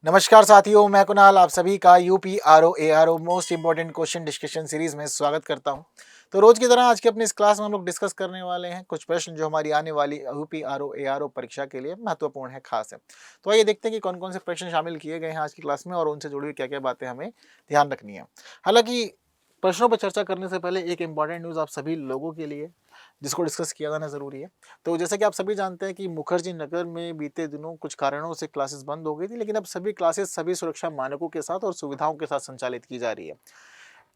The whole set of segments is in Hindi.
नमस्कार साथियों, मैं कुणाल आप सभी का UP RO ARO most important question discussion series में स्वागत करता हूं। तो रोज की तरह आज की अपनी इस क्लास में हम लोग डिस्कस करने वाले हैं कुछ प्रश्न जो हमारी आने वाली यूपी आरओ एआरओ परीक्षा के लिए महत्वपूर्ण है, खास है। तो आइए देखते हैं कि कौन कौन से प्रश्न शामिल किए गए हैं आज की क्लास में और उनसे जुड़ी हुई क्या क्या बातें हमें ध्यान रखनी है। हालांकि प्रश्नों पर चर्चा करने से पहले एक इंपॉर्टेंट न्यूज़ आप सभी लोगों के लिए जिसको डिस्कस किया जाना ज़रूरी है। तो जैसा कि आप सभी जानते हैं कि मुखर्जी नगर में बीते दिनों कुछ कारणों से क्लासेस बंद हो गई थी, लेकिन अब सभी क्लासेस सभी सुरक्षा मानकों के साथ और सुविधाओं के साथ संचालित की जा रही है।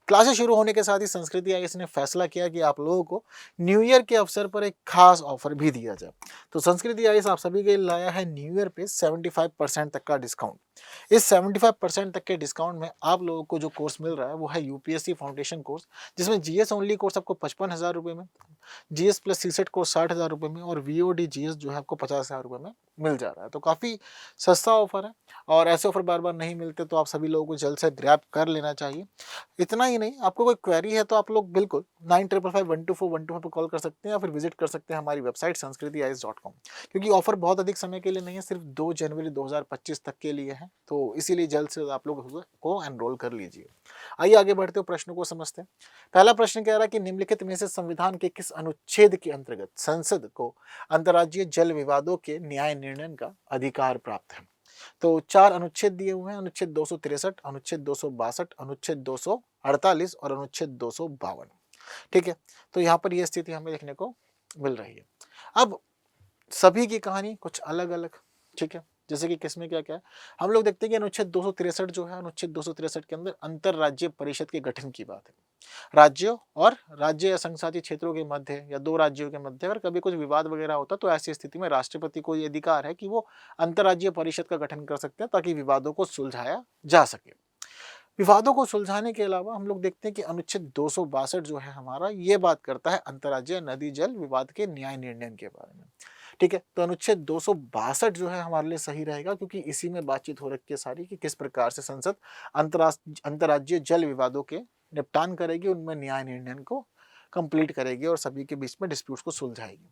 क्लासेस शुरू होने के साथ ही संस्कृति आयोग ने फैसला किया कि आप लोगों को न्यू ईयर के अवसर पर एक खास ऑफर भी दिया जाए। तो संस्कृति आयोग आप सभी के लिए लाया है न्यू ईयर पे 75% तक का डिस्काउंट। इस 75% तक के डिस्काउंट में आप लोगों को जो कोर्स मिल रहा है वो है यूपीएससी फाउंडेशन कोर्स, जिसमें जीएस ओनली कोर्स आपको 55,000 रुपये में, जीएस प्लस सीसेट कोर्स 60,000 रुपये में और वीओडी जीएस जो है आपको 50,000 रुपये में मिल जा रहा है। तो काफ़ी सस्ता ऑफर है और ऐसे ऑफर बार बार नहीं मिलते, तो आप सभी लोगों को जल्द से ग्रैब कर लेना चाहिए। इतना ही नहीं, आपको कोई क्वेरी है तो आप लोग बिल्कुल 9555124124 पर कॉल कर सकते हैं या फिर विजिट कर सकते हैं हमारी वेबसाइट sanskritiyis.com, क्योंकि ऑफर बहुत अधिक समय के लिए नहीं है, सिर्फ 2 जनवरी 2025 तक के लिए है। तो इसीलिए जल्द से आप लोग को एनरोल कर लीजिए। आइए आगे बढ़ते हुए प्रश्नों को समझते हैं। पहला प्रश्न कह रहा है कि निम्नलिखित में से संविधान के किस अनुच्छेद के अंतर्गत संसद को अंतर्राज्यीय जल विवादों के न्याय निर्णय का अधिकार प्राप्त है। तो 4 अनुच्छेद दिए हुए हैं, अनुच्छेद 263, अनुच्छेद 262, अनुच्छेद 248 और अनुच्छेद 252। ठीक है, तो यहाँ पर यह स्थिति हमें देखने को मिल रही है। अब सभी की कहानी कुछ अलग अलग, ठीक है, जैसे कि किसमें क्या क्या है। हम लोग देखते हैं कि अनुच्छेद 263 जो है, अनुच्छेद 263 के अंदर अंतरराज्यीय परिषद के गठन की बात है। राज्यों और राज्य या संघशासित क्षेत्रों के मध्य या दो राज्यों के मध्य अगर कभी कुछ विवाद वगैरह होता तो ऐसी स्थिति में राष्ट्रपति को ये अधिकार है कि वो अंतरराज्यीय परिषद का गठन कर सकते हैं ताकि विवादों को सुलझाया जा सके। विवादों को सुलझाने के अलावा हम लोग देखते हैं कि अनुच्छेद 262 जो है हमारा, ये बात करता है अंतरराज्यीय नदी जल विवाद के न्याय निर्णय के बारे में। ठीक है, तो अनुच्छेद 262 जो है हमारे लिए सही रहेगा, क्योंकि इसी में बातचीत हो रखी है सारी कि किस प्रकार से संसद अंतरराज्यीय जल विवादों के निपटान करेगी, उनमें न्याय निर्णय को कंप्लीट करेगी और सभी के बीच में डिस्प्यूट्स को सुलझाएगी।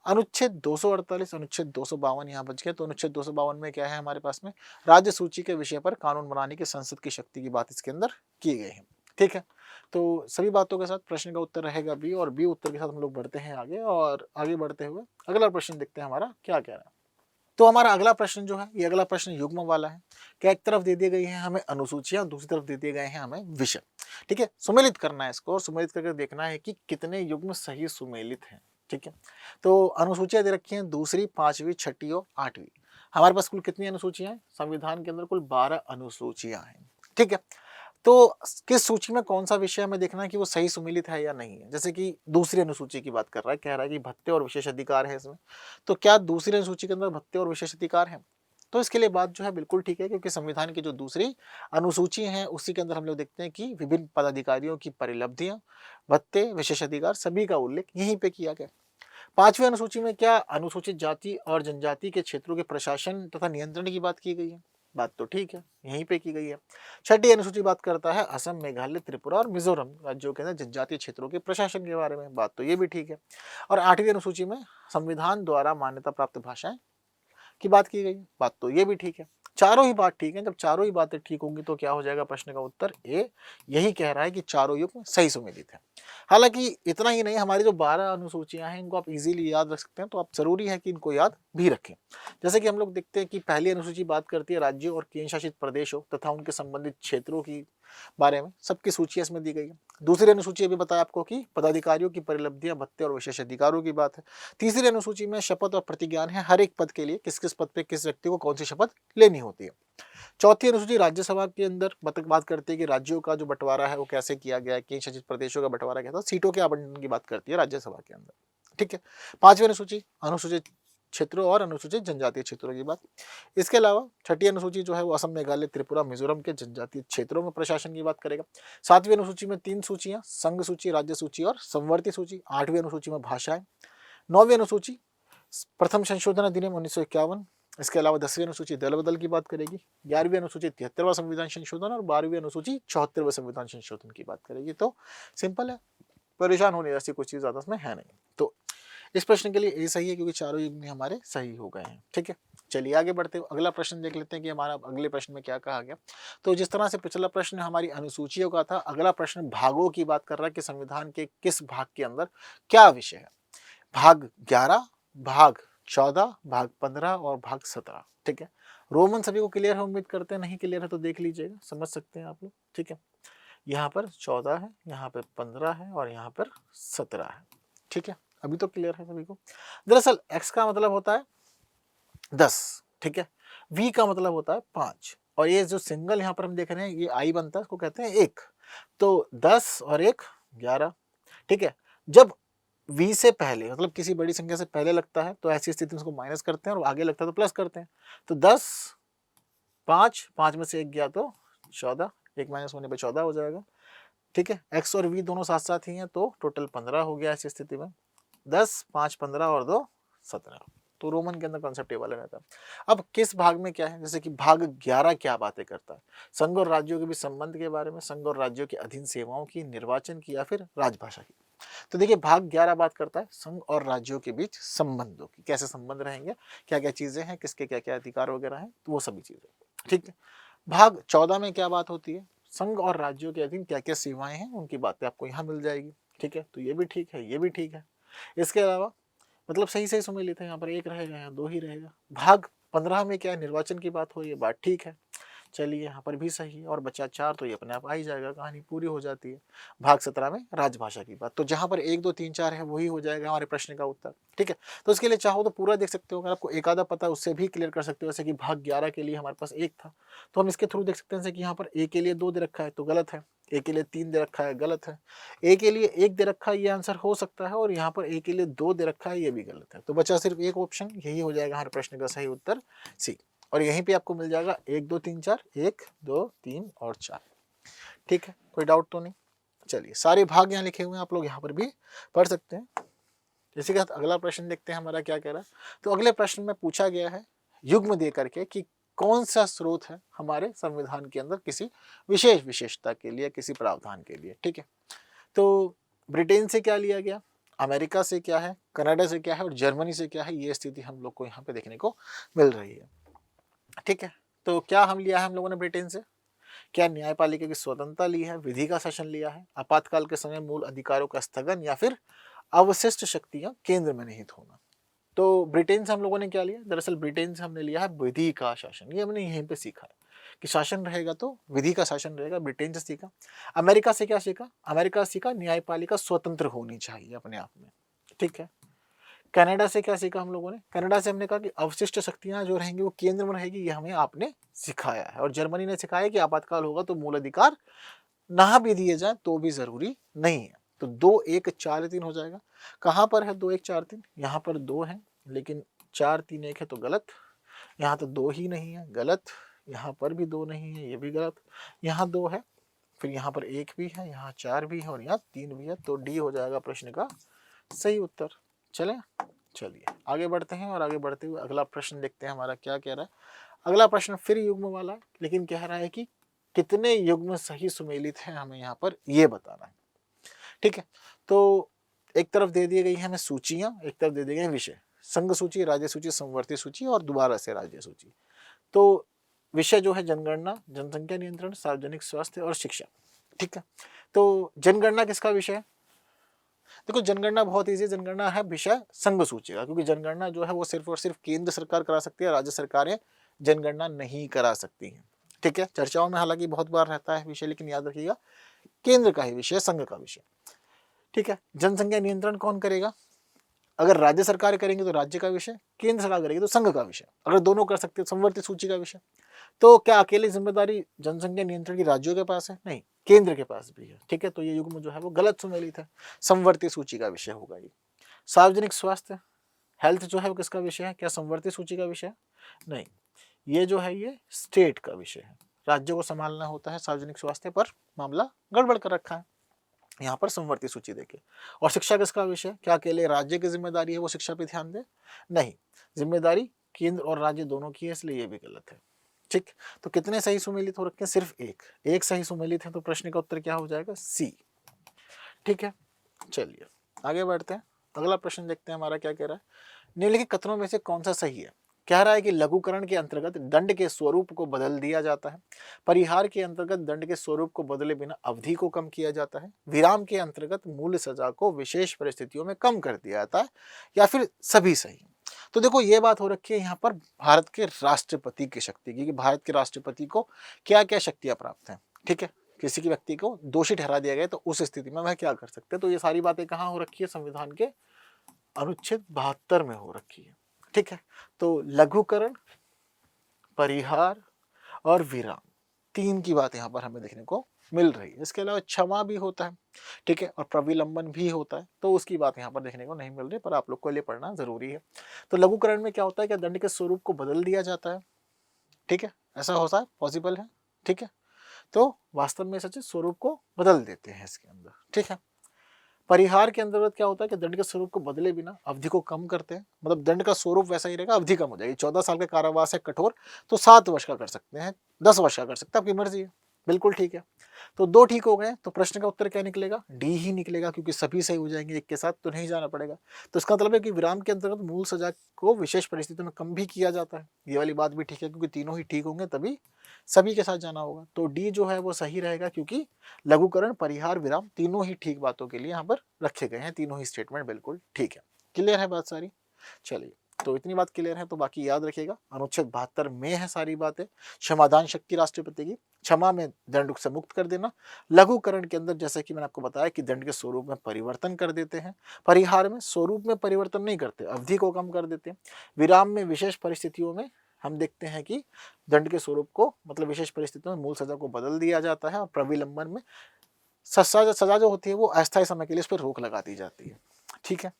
अनुच्छेद 248, अनुच्छेद 252 यहाँ बच गया। तो अनुच्छेद 252 में क्या है हमारे पास में, राज्य सूची के विषय पर कानून बनाने की संसद की शक्ति की बात इसके अंदर की गई है। ठीक है, तो सभी बातों के साथ प्रश्न का उत्तर रहेगा बी, और बी उत्तर के साथ हम लोग बढ़ते हैं आगे। और आगे बढ़ते हुए अगला प्रश्न देखते हैं हमारा क्या कह रहा है। तो हमारा अगला प्रश्न जो है, ये अगला प्रश्न युग्म वाला है। क्या एक तरफ दे दिए गई है हमें अनुसूचियां, दूसरी तरफ दे दिए गए हैं हमें विषय। ठीक है, सुमेलित करना है इसको और सुमेलित करके देखना है कि कितने युग्म सही सुमेलित हैं। ठीक है, तो अनुसूचियां दे रखी हैं दूसरी, पांचवी, छठी और आठवीं। हमारे पास कुल कितनी अनुसूचियां हैं? संविधान के अंदर कुल 12 अनुसूचियां हैं। ठीक है, तो किस सूची में कौन सा विषय हमें देखना है कि वो सही सुमेलित है या नहीं है। जैसे कि दूसरी अनुसूची की बात कर रहा है, कह रहा है कि भत्ते और विशेष अधिकार है इसमें। तो क्या दूसरी अनुसूची के अंदर भत्ते और विशेष अधिकार हैं? तो इसके लिए बात जो है बिल्कुल ठीक है, क्योंकि संविधान की जो दूसरी अनुसूची है उसी के अंदर हम लोग देखते हैं कि विभिन्न पदाधिकारियों की परिलब्धियां, भत्ते, विशेष अधिकार सभी का उल्लेख यहीं पे किया गया। पांचवी अनुसूची में क्या अनुसूचित जाति और जनजाति के क्षेत्रों के प्रशासन तथा नियंत्रण की बात की गई है। बात तो ठीक है, यहीं पे की गई है। छठी अनुसूची बात करता है असम, मेघालय, त्रिपुरा और मिजोरम राज्यों के अंदर जनजातीय क्षेत्रों के प्रशासन के बारे में। बात तो ये भी ठीक है। और आठवीं अनुसूची में संविधान द्वारा मान्यता प्राप्त भाषाएं की बात की गई। बात तो ये भी ठीक है। चारों ही बात ठीक है। जब चारों ही बातें ठीक होंगी तो क्या हो जाएगा? प्रश्न का उत्तर ए यही कह रहा है कि चारों युग्म सही सुमेलित है। हालांकि इतना ही नहीं, हमारी जो 12 अनुसूचियां हैं इनको आप इजीली याद रख सकते हैं, तो आप जरूरी है कि इनको याद भी रखें। जैसे कि हम लोग देखते हैं कि पहली अनुसूची बात करती है राज्यों और केंद्र शासित प्रदेशों तथा उनके संबंधित क्षेत्रों की बारे में, सबकी सूची इसमें दी गई है। दूसरी अनुसूची अभी बताया आपको कि पदाधिकारियों की परिलब्धियां, भत्ते और विशेष अधिकारों की बात है। तीसरी अनुसूची में शपथ और प्रतिज्ञान है, हर एक पद के लिए किस किस पद पे किस व्यक्ति को कौन सी शपथ लेनी होती है। चौथी अनुसूची राज्यसभा के अंदर बात करती है कि राज्यों का जो बंटवारा है वो कैसे किया गया है, केंद्र शासित प्रदेशों का बंटवारा क्या था, सीटों के आवंटन की बात करती है राज्यसभा के अंदर। ठीक है, पांचवी अनुसूची अनुसूचित क्षेत्रों और अनुसूचित जनजातीय क्षेत्रों की बात। इसके अलावा छठी अनुसूची जो है वो असम, मेघालय, त्रिपुरा, मिजोरम के जनजातीय क्षेत्रों में प्रशासन की बात करेगा। सातवीं अनुसूची में 3 सूचियां, संघ सूची, राज्य सूची और संवर्ती सूची। आठवीं अनुसूची में भाषाएं। नौवीं अनुसूची प्रथम संशोधन अधिनियम 1951। इसके अलावा 10वीं अनुसूची दल बदल की बात करेगी। 11वीं अनुसूची 73वां संविधान संशोधन और 12वीं अनुसूची 74वें संविधान संशोधन की बात करेगी। तो सिंपल है, परेशान होने जैसी कुछ चीज ज्यादा इसमें है नहीं। तो इस प्रश्न के लिए ए सही है, क्योंकि चारों युग्म हमारे सही हो गए हैं। ठीक है, चलिए आगे बढ़ते हुए अगला प्रश्न देख लेते हैं कि हमारा अगले प्रश्न में क्या कहा गया। तो जिस तरह से पिछला प्रश्न हमारी अनुसूचियों का था, अगला प्रश्न भागों की बात कर रहा है कि संविधान के किस भाग के अंदर क्या विषय है। भाग 11, भाग 14, भाग 15 और भाग 17। ठीक है, रोमन सभी को क्लियर है, उम्मीद करते हैं। नहीं क्लियर है तो देख लीजिएगा, समझ सकते हैं आप लोग। ठीक है, यहाँ पर 14 है, यहाँ पर 15 है और यहाँ पर 17 है। ठीक है, अभी तो क्लियर है सभी को। दरअसल x का मतलब होता है 10, ठीक है, v का मतलब होता है 5 और ये जो सिंगल यहाँ पर हम देख रहे हैं ये i बनता है, इसको कहते हैं 1। तो 10 और 1 11। ठीक है, जब v से पहले मतलब किसी बड़ी संख्या से पहले लगता है तो ऐसी स्थिति में उसको माइनस करते हैं और आगे लगता है तो प्लस करते हैं। तो 10 5 5 में से 1 गया तो 14, 1 माइनस होने पे 14 हो जाएगा। ठीक है, x और v दोनों साथ साथ ही हैं तो टोटल 15 हो गया ऐसी स्थिति में। 10 5 15 और 2 17। तो रोमन के अंदर कॉन्सेप्ट ये वाला रहता है। अब किस भाग में क्या है, जैसे कि भाग 11 क्या बातें करता है, संघ और राज्यों के बीच संबंध के बारे में, संघ और राज्यों के अधीन सेवाओं की, निर्वाचन की या फिर राजभाषा की। तो देखिए भाग 11 बात करता है संघ और राज्यों के बीच संबंधों की, कैसे संबंध रहेंगे, क्या क्या चीजें हैं, किसके क्या क्या अधिकार वगैरह हैं, तो वो सभी चीजें। ठीक है, भाग 14 में क्या बात होती है, संघ और राज्यों के अधीन क्या क्या सेवाएं हैं उनकी बातें आपको यहाँ मिल जाएगी। ठीक है, तो ये भी ठीक है, ये भी ठीक है। इसके अलावा मतलब सही सही सुमेलित है, यहाँ पर 1 रहेगा, यहाँ 2 ही रहेगा। भाग 15 में क्या है, निर्वाचन की बात हो, ये बात ठीक है, चलिए यहाँ पर भी सही है और बचा 4 तो ये अपने आप आ ही जाएगा, कहानी पूरी हो जाती है। भाग 17 में राजभाषा की बात, तो जहाँ पर 1 2 3 4 है वही हो जाएगा हमारे प्रश्न का उत्तर। ठीक है, तो उसके लिए चाहो तो पूरा देख सकते हो, अगर आपको एक आधा पता है उससे भी क्लियर कर सकते हो। जैसे कि भाग 11 के लिए हमारे पास 1 था तो हम इसके थ्रू देख सकते हैं, जैसे कि यहाँ पर ए के लिए 2 दे रखा है तो गलत है, ए के लिए 3 दे रखा है गलत है, ए के लिए 1 दे रखा है ये आंसर हो सकता है और यहाँ पर ए के लिए 2 दे रखा है ये भी गलत है। तो बचा सिर्फ एक ऑप्शन, यही हो जाएगा हमारे प्रश्न का सही उत्तर सी। और यहीं पे आपको मिल जाएगा 1 2 3 4, 1 2 3 और 4। ठीक है, कोई डाउट तो नहीं। चलिए सारे भाग यहाँ लिखे हुए हैं, आप लोग यहाँ पर भी पढ़ सकते हैं। इसी के साथ अगला प्रश्न देखते हैं हमारा क्या कह रहा है। तो अगले प्रश्न में पूछा गया है युग्म दे करके कि कौन सा स्रोत है हमारे संविधान के अंदर किसी विशेष विशेषता के लिए, किसी प्रावधान के लिए। ठीक है, तो ब्रिटेन से क्या लिया गया, अमेरिका से क्या है, कनाडा से क्या है और जर्मनी से क्या है, ये स्थिति हम लोग को यहाँ पे देखने को मिल रही है। ठीक है, तो क्या हम लिया है हम लोगों ने ब्रिटेन से, क्या न्यायपालिका की स्वतंत्रता ली है, विधि का शासन लिया है, आपातकाल के समय मूल अधिकारों का स्थगन या फिर अवशिष्ट शक्तियां केंद्र में निहित होना। तो ब्रिटेन से हम लोगों ने क्या लिया, दरअसल ब्रिटेन से हमने लिया है विधि का शासन। ये हमने यहीं पे सीखा है कि शासन रहेगा तो विधि का शासन रहेगा, ब्रिटेन से सीखा। अमेरिका से क्या सीखा, अमेरिका से सीखा न्यायपालिका स्वतंत्र होनी चाहिए अपने आप में। ठीक है, कनाडा से क्या सीखा हम लोगों ने, कनाडा से हमने कहा कि अवशिष्ट शक्तियां जो रहेंगी वो केंद्र में रहेगी, ये हमें आपने सिखाया है। और जर्मनी ने सिखाया कि आपातकाल होगा तो मूल अधिकार ना भी दिए जाए तो भी जरूरी नहीं है। तो 2 1 4 3 हो जाएगा। कहाँ पर है 2 1 4 3, यहाँ पर 2 है लेकिन 4 3 1 है तो गलत, यहाँ तो 2 ही नहीं है गलत, यहाँ पर भी 2 नहीं है ये भी गलत, यहाँ 2 है, फिर यहाँ पर 1 भी है, यहाँ 4 भी है और यहाँ 3 भी है, तो डी हो जाएगा प्रश्न का सही उत्तर। चले चलिए आगे बढ़ते हैं और आगे बढ़ते हुए अगला प्रश्न देखते हैं हमारा क्या कह रहा है। अगला प्रश्न फिर युग्म वाला है लेकिन कह रहा है कि कितने युग्म सही सुमेलित हैं हमें यहाँ पर ये बताना है। ठीक है, तो एक तरफ दे दी गई है हमें सूचियां, एक तरफ दे दिए गए विषय, संघ सूची, राज्य सूची, समवर्ती सूची और दोबारा से राज्य सूची। तो विषय जो है जनगणना, जनसंख्या नियंत्रण, सार्वजनिक स्वास्थ्य और शिक्षा। ठीक है, तो जनगणना किसका विषय है, देखो जनगणना बहुत ईजी, जनगणना है विषय संघ सूची का, क्योंकि जनगणना जो है वो सिर्फ और सिर्फ केंद्र सरकार करा सकती है, राज्य सरकारें जनगणना नहीं करा सकती हैं। ठीक है, चर्चाओं में हालांकि बहुत बार रहता है विषय, लेकिन याद रखिएगा केंद्र का ही विषय, संघ का विषय। ठीक है, जनसंख्या नियंत्रण कौन करेगा, अगर राज्य सरकार करेंगे तो राज्य का विषय, केंद्र सरकार करेगी तो संघ का विषय, अगर दोनों कर सकते हैं समवर्ती सूची का विषय। तो क्या अकेली जिम्मेदारी जनसंख्या नियंत्रण की राज्यों के पास है, नहीं, केंद्र के पास भी है। ठीक है, तो ये युग्म जो है वो गलत सुमेलित है, समवर्ती सूची का विषय होगा ये। सार्वजनिक स्वास्थ्य, हेल्थ जो है वो किसका विषय है, क्या समवर्ती सूची का विषय है, नहीं, ये जो है ये स्टेट का विषय है, राज्यों को संभालना होता है सार्वजनिक स्वास्थ्य, पर मामला गड़बड़ कर रखा है यहाँ पर समवर्ती सूची देके। और शिक्षा किसका विषय, क्या अकेले राज्य की जिम्मेदारी है वो शिक्षा पे ध्यान दे, नहीं, जिम्मेदारी केंद्र और राज्य दोनों की है, इसलिए ये भी गलत है। ठीक, तो कितने सही सुमेलित हो रखे हैं, सिर्फ एक सही सुमेलित है, तो प्रश्न का उत्तर क्या हो जाएगा, सी। ठीक है, चलिए आगे बढ़ते हैं, अगला प्रश्न देखते हैं हमारा क्या कह रहा है। निम्नलिखित कथनों में से कौन सा सही है, कह रहा है कि लघुकरण के अंतर्गत दंड के स्वरूप को बदल दिया जाता है, परिहार के अंतर्गत दंड के स्वरूप को बदले बिना अवधि को कम किया जाता है, विराम के अंतर्गत मूल सजा को विशेष परिस्थितियों में कम कर दिया जाता है, या फिर सभी सही। तो देखो ये बात हो रखी है यहाँ पर भारत के राष्ट्रपति की शक्ति की, कि भारत के राष्ट्रपति को क्या क्या शक्तियां प्राप्त हैं। ठीक है, किसी की व्यक्ति को दोषी ठहरा दिया गया तो उस स्थिति में वह क्या कर सकते हैं। तो ये सारी बातें कहाँ हो रखी है, संविधान के अनुच्छेद 72 में हो रखी है। ठीक है, तो लघुकरण, परिहार और विराम, तीन की बात यहाँ पर हमें देखने को मिल रही है। इसके अलावा क्षमा भी होता है, ठीक है, और प्रविलंबन भी होता है, तो उसकी बात यहाँ पर देखने को नहीं मिल रही, पर आप लोग को लिए पढ़ना जरूरी है। तो लघुकरण में क्या होता है कि दंड के स्वरूप को बदल दिया जाता है। ठीक है, ऐसा होता है, पॉसिबल है। ठीक है, तो वास्तव में सच स्वरूप को बदल देते हैं इसके अंदर। ठीक है, परिहार के अंतर्गत क्या होता है कि दंड के स्वरूप को बदले बिना अवधि को कम करते हैं, मतलब दंड का स्वरूप वैसा ही रहेगा, अवधि कम हो जाएगी। 14 साल का कारावास है कठोर, तो 7 वर्ष का कर सकते हैं, 10 वर्ष का कर सकते हैं, आपकी मर्जी है। बिल्कुल ठीक है, तो दो ठीक हो गए, तो प्रश्न का उत्तर क्या निकलेगा, डी ही निकलेगा, क्योंकि सभी सही हो जाएंगे, एक के साथ तो नहीं जाना पड़ेगा। तो इसका मतलब है कि विराम के अंतर्गत मूल सजा को विशेष परिस्थितियों में कम भी किया जाता है, ये वाली बात भी ठीक है, क्योंकि तीनों ही ठीक होंगे तभी सभी के साथ जाना होगा। तो डी जो है वो सही रहेगा, क्योंकि लघुकरण, परिहार, विराम तीनों ही ठीक बातों के लिए यहाँ पर रखे गए हैं, तीनों ही स्टेटमेंट बिल्कुल ठीक है। क्लियर है बात सारी? चलिए, तो इतनी बात क्लियर है, तो बाकी याद रखिएगा अनुच्छेद 72 में है सारी बातें। क्षमादान शक्ति राष्ट्रपति की, क्षमा में दंड से मुक्त कर देना, लघुकरण के अंदर जैसे कि मैंने आपको बताया कि दंड के स्वरूप में परिवर्तन कर देते हैं, परिहार में स्वरूप में परिवर्तन नहीं करते, अवधि को कम कर देते हैं, विराम में विशेष परिस्थितियों में हम देखते हैं कि दंड के स्वरूप को, मतलब विशेष परिस्थितियों में मूल सजा को बदल दिया जाता है, और प्रविलंबन में सजा जो होती है वो अस्थायी समय के लिए उस पर रोक लगा दी जाती है। ठीक है,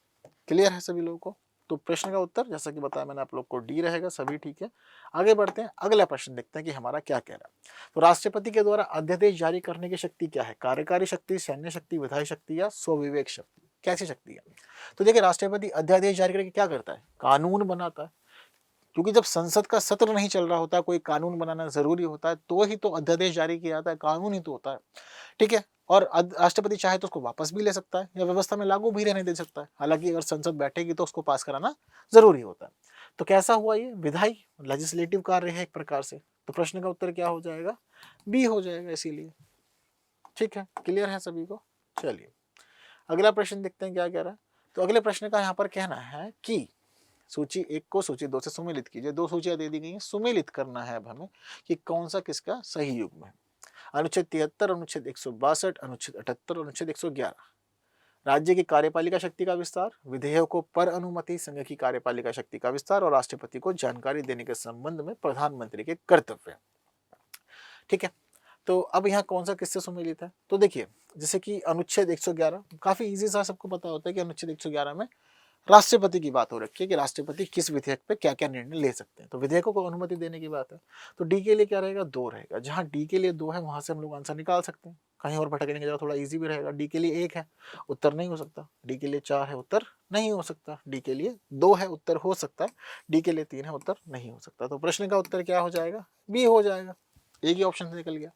क्लियर है सभी लोगों को? तो प्रश्न का उत्तर जैसा कि बताया मैंने आप लोग को डी रहेगा, सभी ठीक है। आगे बढ़ते हैं, अगला प्रश्न देखते हैं कि हमारा क्या कह रहा है। तो राष्ट्रपति के द्वारा अध्यादेश जारी करने की शक्ति क्या है, कार्यकारी शक्ति, सैन्य शक्ति, विधायी शक्ति या स्वविवेक शक्ति, कैसी शक्ति है? तो देखिए, राष्ट्रपति अध्यादेश जारी करके क्या करता है, कानून बनाता है, क्योंकि जब संसद का सत्र नहीं चल रहा होता, कोई कानून बनाना जरूरी होता है, तो ही तो अध्यादेश जारी किया जाता है, कानून ही तो होता है। ठीक है, और राष्ट्रपति चाहे तो उसको वापस भी ले सकता है या व्यवस्था में लागू भी रहने दे सकता है, हालांकि अगर संसद बैठेगी तो उसको पास कराना जरूरी होता है। तो कैसा हुआ ये, विधायी लेजिस्लेटिव कार्य है एक प्रकार से, तो प्रश्न का उत्तर क्या हो जाएगा, बी हो जाएगा इसीलिए। ठीक है, क्लियर है सभी को? चलिए, अगला प्रश्न देखते हैं क्या कह रहा है। तो अगले प्रश्न का यहाँ पर कहना है कि सूची 1 को सूची 2 से सुमेलित कीजिए। 2 सूचियां दे दी गई हैं, सुमेलित करना है अब हमें कि कौन सा किसका सही युग्म है। अनुच्छेद 73, अनुच्छेद 162, अनुच्छेद 78, अनुच्छेद 111। राज्य की कार्यपालिका शक्ति का विस्तार, विधेयकों पर अनुमति, संघ की कार्यपालिका शक्ति का विस्तार और राष्ट्रपति को जानकारी देने के संबंध में प्रधानमंत्री के कर्तव्य। ठीक है, तो अब यहाँ कौन सा किससे सुमेलित है, तो देखिए जैसे कि अनुच्छेद 111 काफी इजी सा, सबको पता होता है कि अनुच्छेद 111 में राष्ट्रपति की बात हो रखी है कि राष्ट्रपति किस विधेयक पे क्या क्या निर्णय ले सकते हैं, तो विधेयकों को अनुमति देने की बात है। तो डी के लिए क्या रहेगा, 2 रहेगा, जहां डी के लिए 2 है वहां से हम लोग आंसर निकाल सकते हैं, कहीं और भटकने की जगह थोड़ा इजी भी रहेगा। डी के लिए 1 है, उत्तर नहीं हो सकता, डी के लिए 4 है, उत्तर नहीं हो सकता, डी के लिए 2 है, उत्तर हो सकता है, डी के लिए 3 है, उत्तर नहीं हो सकता। तो प्रश्न का उत्तर क्या हो जाएगा, बी हो जाएगा, एक ही ऑप्शन से निकल गया।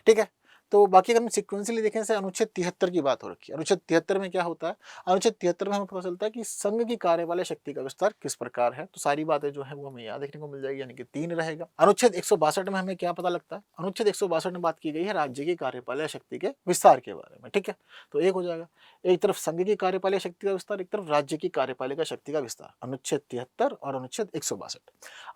ठीक है, तो बाकी अगर हम सिक्वेंसली देखें से अनुच्छेद 73 की बात हो रखी है। अनुच्छेद 73 में क्या होता है, अनुच्छेद 73 में हमें पता चलता है कि संघ की कार्यपालक शक्ति का विस्तार किस प्रकार है, तो सारी बातें जो है वो हमें यहाँ देखने को मिल जाएगी, यानी कि 3 रहेगा। अनुच्छेद 162 में हमें क्या पता लगता है, अनुच्छेद 162 में बात की गई है राज्य की कार्यपालक शक्ति के विस्तार के बारे में। ठीक है, तो 1 हो जाएगा, एक तरफ संघ की कार्यपालक शक्ति का विस्तार, एक तरफ राज्य की कार्यपालिका शक्ति का विस्तार, अनुच्छेद 73 और अनुच्छेद 162।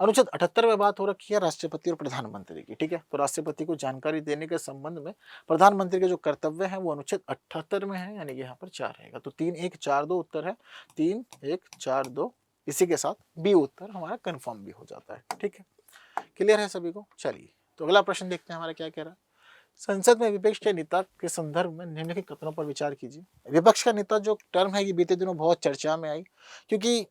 अनुच्छेद 78 में बात हो रखी है राष्ट्रपति और प्रधानमंत्री की। ठीक है, तो राष्ट्रपति को जानकारी देने के संबंध में प्रधानमंत्री के जो कर्तव्य है वो अनुच्छेद 78 में है, यानी कि यहाँ पर 4 रहेगा। तो 3 1 4 2 उत्तर है, 3 1 4 2, इसी के साथ बी उत्तर हमारा कंफर्म भी हो जाता है। ठीक है, क्लियर है सभी को? चलिए, तो अगला प्रश्न देखते हैं हमारा क्या कह रहा है। संसद में विपक्ष के नेता के संदर्भ में निम्नलिखित कथनों पर विचार कीजिए। विपक्ष का नेता जो टर्म है ये बीते दिनों बहुत चर्चा में आई, क्योंकि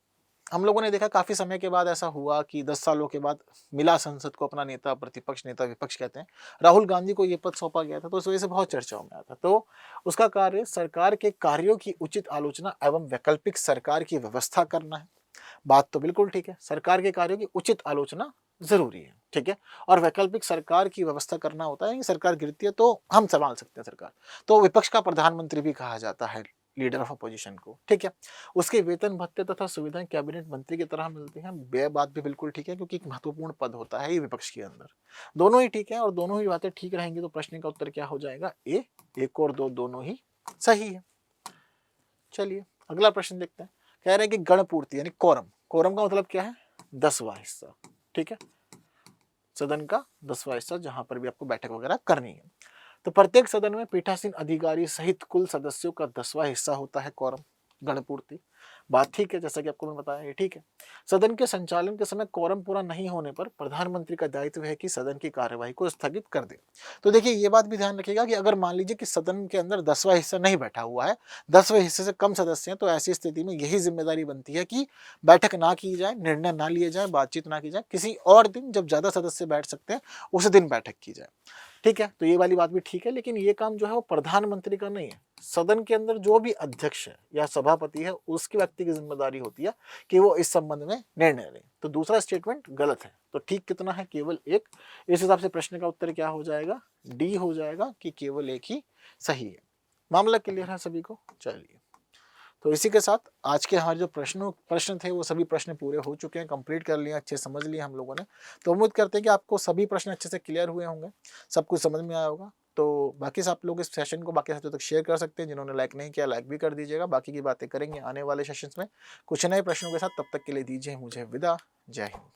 हम लोगों ने देखा काफी समय के बाद ऐसा हुआ कि 10 सालों के बाद मिला संसद को अपना नेता, प्रतिपक्ष नेता विपक्ष कहते हैं, राहुल गांधी को ये पद सौंपा गया था, तो इस वजह से बहुत चर्चाओं में आया था। तो उसका कार्य सरकार के कार्यों की उचित आलोचना एवं वैकल्पिक सरकार की व्यवस्था करना है। बात तो बिल्कुल ठीक है, सरकार के कार्यों की उचित आलोचना जरूरी है। ठीक है, और वैकल्पिक सरकार की व्यवस्था करना होता है कि सरकार गिरती है तो हम संभाल सकते हैं सरकार, तो विपक्ष का प्रधानमंत्री भी कहा जाता है लीडर ऑफ अपोजिशन को, ठीक है। उसके वेतन भत्ते तथा सुविधाएं कैबिनेट मंत्री की तरह मिलती हैं, यह बात भी बिल्कुल ठीक है क्योंकि एक महत्वपूर्ण पद होता है ये विपक्ष के अंदर। दोनों ही ठीक है और दोनों ही बातें ठीक रहेंगी तो प्रश्न का उत्तर क्या हो जाएगा, ए। एक और दो दोनों ही सही है। चलिए अगला प्रश्न देखते हैं। कह रहे हैं कि गणपूर्ति यानी कोरम, कोरम का मतलब क्या है, 10वां हिस्सा, ठीक है, सदन का 10वां हिस्सा जहां पर भी आपको बैठक वगैरह करनी है। तो प्रत्येक सदन में पीठासीन अधिकारी सहित कुल सदस्यों का 10वां हिस्सा होता है कोरम, गणपूर्ति। बात ठीक है, जैसा कि आपको मैंने बताया ये ठीक है। सदन के संचालन के समय कोरम पूरा नहीं होने पर प्रधानमंत्री का दायित्व है कि सदन की कार्यवाही को स्थगित कर दे। तो देखिए ये बात भी ध्यान रखिएगा कि अगर मान लीजिए कि सदन के अंदर 10वां हिस्सा नहीं बैठा हुआ है, 10वें हिस्से से कम सदस्य हैं, तो ऐसी स्थिति में यही जिम्मेदारी बनती है कि बैठक ना की जाए, निर्णय ना लिए जाए, बातचीत ना की जाए, किसी और दिन जब ज्यादा सदस्य बैठ सकते हैं उस दिन बैठक की जाए, ठीक है। तो ये वाली बात भी ठीक है, लेकिन ये काम जो है वो प्रधानमंत्री का नहीं है। सदन के अंदर जो भी अध्यक्ष है या सभापति है उसके व्यक्ति की जिम्मेदारी होती है कि वो इस संबंध में निर्णय ले। तो दूसरा स्टेटमेंट गलत है। तो ठीक कितना है, केवल एक। इस हिसाब से प्रश्न का उत्तर क्या हो जाएगा, डी हो जाएगा कि केवल एक ही सही है। मामला क्लियर है सभी को। चलिए तो इसी के साथ आज के हमारे जो प्रश्न थे वो सभी प्रश्न पूरे हो चुके हैं, कंप्लीट कर लिए, अच्छे समझ लिए हम लोगों ने। तो उम्मीद करते हैं कि आपको सभी प्रश्न अच्छे से क्लियर हुए होंगे, सब कुछ समझ में आया होगा। तो बाकी सब आप लोग इस सेशन को बाकी साथियों तक शेयर कर सकते हैं, जिन्होंने लाइक नहीं किया लाइक भी कर दीजिएगा। बाकी की बातें करेंगे आने वाले सेशंस में कुछ नए प्रश्नों के साथ। तब तक के लिए दीजिए मुझे विदा। जय हिंद।